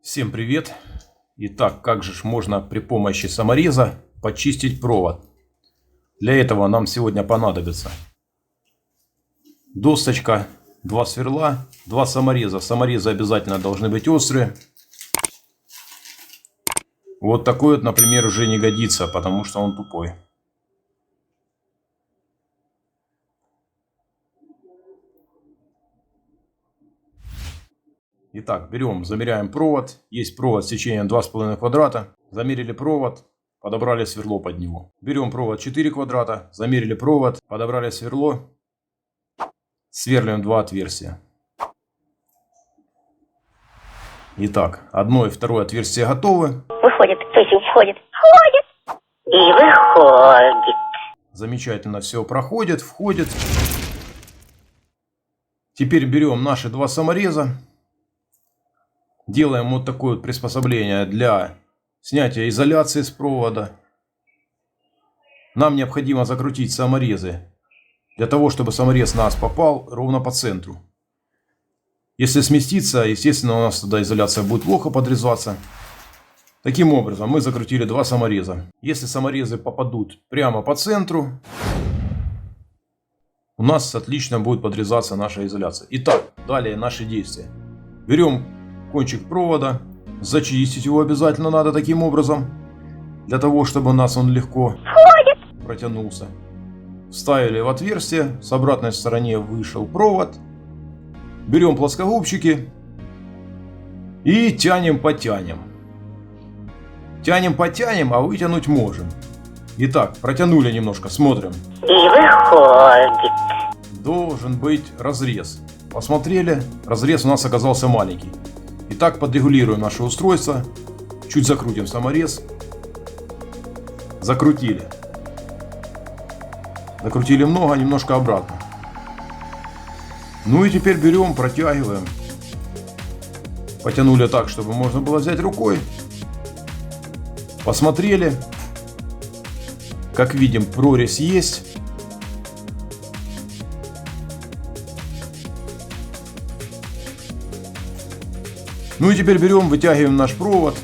Всем привет! Итак, как же можно при помощи самореза почистить провод? Для этого нам сегодня понадобится досточка, 2 сверла, 2 самореза. Саморезы обязательно должны быть острые. Вот такой вот, например, уже не годится, потому что он тупой. Итак, берем, замеряем провод. Есть провод с сечением 2,5 квадрата. Замерили провод, подобрали сверло под него. Берем провод 4 квадрата, замерили провод, подобрали сверло. Сверлим 2 отверстия. Итак, одно и второе отверстие готовы. Выходит, то есть входит и выходит. Замечательно все проходит, входит. Теперь берем наши 2 самореза. Делаем вот такое вот приспособление для снятия изоляции с провода. Нам необходимо закрутить саморезы для того, чтобы саморез у нас попал ровно по центру. Если сместиться, естественно, у нас тогда изоляция будет плохо подрезаться. Таким образом, мы закрутили 2 самореза. Если саморезы попадут прямо по центру, у нас отлично будет подрезаться наша изоляция. Итак, далее наши действия. Берем кончик провода, зачистить его обязательно надо таким образом, для того, чтобы у нас он легко протянулся. Вставили в отверстие, с обратной стороны вышел провод. Берем плоскогубчики и тянем-потянем. Тянем-потянем, а вытянуть можем. Итак, протянули немножко, смотрим. И выходит. Должен быть разрез. Посмотрели, разрез у нас оказался маленький. Итак, подрегулируем наше устройство. Чуть закрутим саморез. Закрутили. Закрутили много, немножко обратно. Ну и теперь берем, протягиваем. Потянули так, чтобы можно было взять рукой. Посмотрели. Как видим, прорезь есть. Ну и теперь берем, вытягиваем наш провод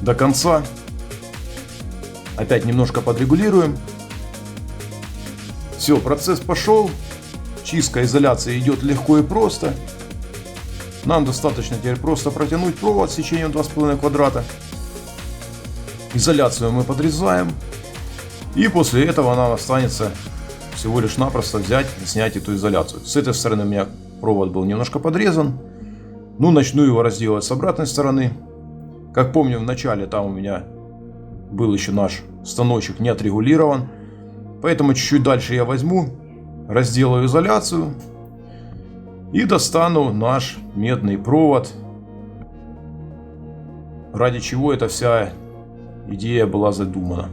до конца. Опять немножко подрегулируем. Все, процесс пошел. Чистка изоляции идет легко и просто. Нам достаточно теперь просто протянуть провод с сечением 2,5 квадрата. Изоляцию мы подрезаем. И после этого нам останется всего лишь напросто взять и снять эту изоляцию. С этой стороны у меня провод был немножко подрезан. Ну, начну его разделывать с обратной стороны. Как помню, в начале там у меня был еще наш станочек не отрегулирован. Поэтому чуть-чуть дальше я возьму, разделаю изоляцию и достану наш медный провод. Ради чего эта вся идея была задумана.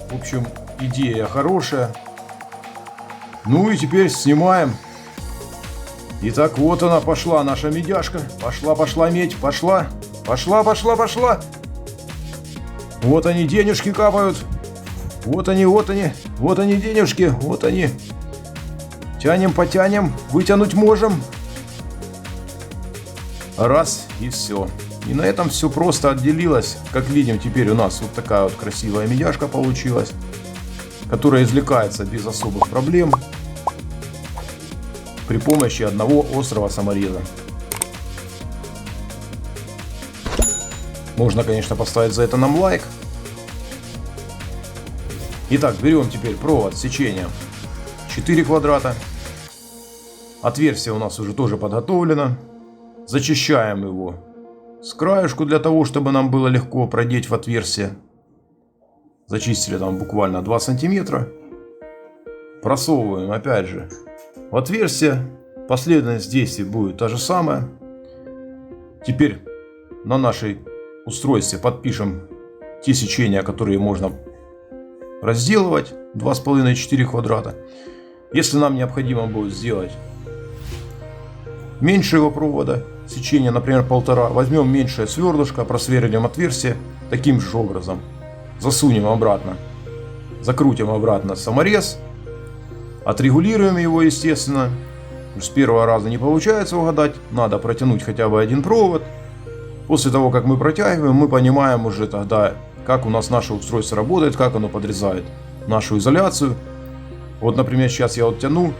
В общем, идея хорошая. Ну и теперь снимаем. Итак, вот она пошла, наша медяшка. Пошла медь, пошла. Вот они, денежки капают. Вот они, денежки, вот они. Тянем, потянем, вытянуть можем. Раз, и все. И на этом все просто отделилось. Как видим, теперь у нас вот такая вот красивая медяшка получилась, которая извлекается без особых проблем при помощи одного острого самореза. Можно, конечно, поставить за это нам лайк. Итак, берем теперь провод с сечением 4 квадрата. Отверстие у нас уже тоже подготовлено. Зачищаем его с краешку для того, чтобы нам было легко продеть в отверстие. Зачистили там буквально 2 сантиметра. Просовываем опять же в отверстие. Последовательность действий будет та же самая. Теперь на нашей устройстве подпишем те сечения, которые можно разделывать. 2,5-4 квадрата. Если нам необходимо будет сделать меньшего провода, сечение, например, 1,5, возьмем меньшее сверлышко, просверлим отверстие таким же образом. Засунем обратно, закрутим обратно саморез, отрегулируем его, естественно. С первого раза не получается угадать, надо протянуть хотя бы один провод. После того, как мы протягиваем, мы понимаем уже тогда, как у нас наше устройство работает, как оно подрезает нашу изоляцию. Вот, например, сейчас я вот тяну,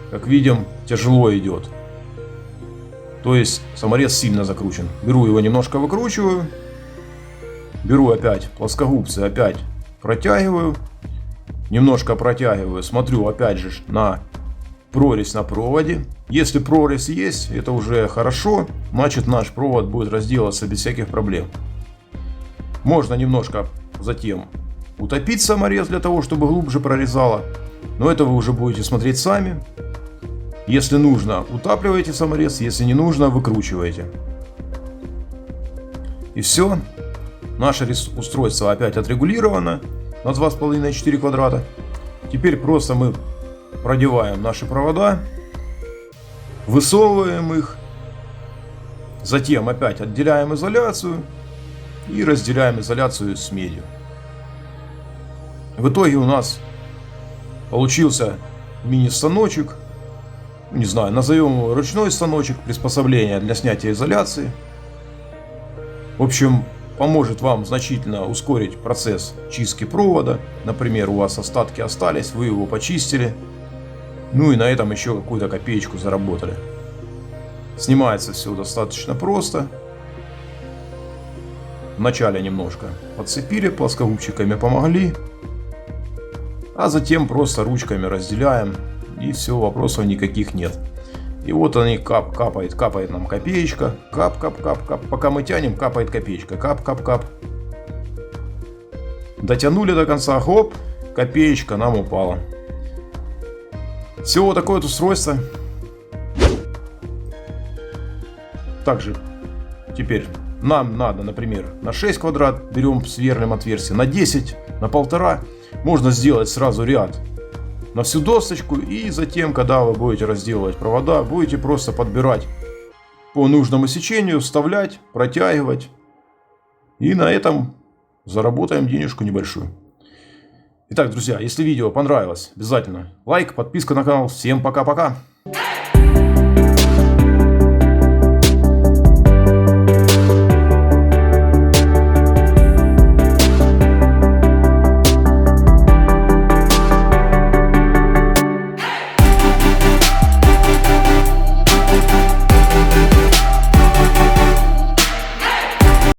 как видим, тяжело идет. То есть саморез сильно закручен. Беру его немножко выкручиваю. Беру опять плоскогубцы, опять протягиваю. Немножко протягиваю, смотрю опять же на прорезь на проводе. Если прорезь есть, это уже хорошо. Значит, наш провод будет разделаться без всяких проблем. Можно немножко затем утопить саморез для того, чтобы глубже прорезало. Но это вы уже будете смотреть сами. Если нужно, утапливаете саморез. Если не нужно, выкручиваете. И все. Наше устройство опять отрегулировано на 2,5-4 квадрата. Теперь просто мы продеваем наши провода, высовываем их, затем опять отделяем изоляцию и разделяем изоляцию с медью. В итоге у нас получился мини-станочек, не знаю, назовем его ручной станочек, приспособление для снятия изоляции. В общем, поможет вам значительно ускорить процесс чистки провода. Например, у вас остатки остались, вы его почистили. Ну и на этом еще какую-то копеечку заработали. Снимается все достаточно просто. Вначале немножко подцепили, плоскогубчиками помогли. А затем просто ручками разделяем. И все, вопросов никаких нет. И вот они капает нам копеечка. Кап. Пока мы тянем, капает копеечка. Кап. Дотянули до конца, хоп, копеечка нам упала. Все, вот такое вот устройство. Также теперь нам надо, например, на 6 квадрат берем сверлим отверстие, на 10, на 1,5 можно сделать сразу ряд на всю досточку, и затем, когда вы будете разделывать провода, будете просто подбирать по нужному сечению, вставлять, протягивать, и на этом заработаем денежку небольшую. Итак, друзья, если видео понравилось, обязательно лайк, подписка на канал. Всем пока-пока!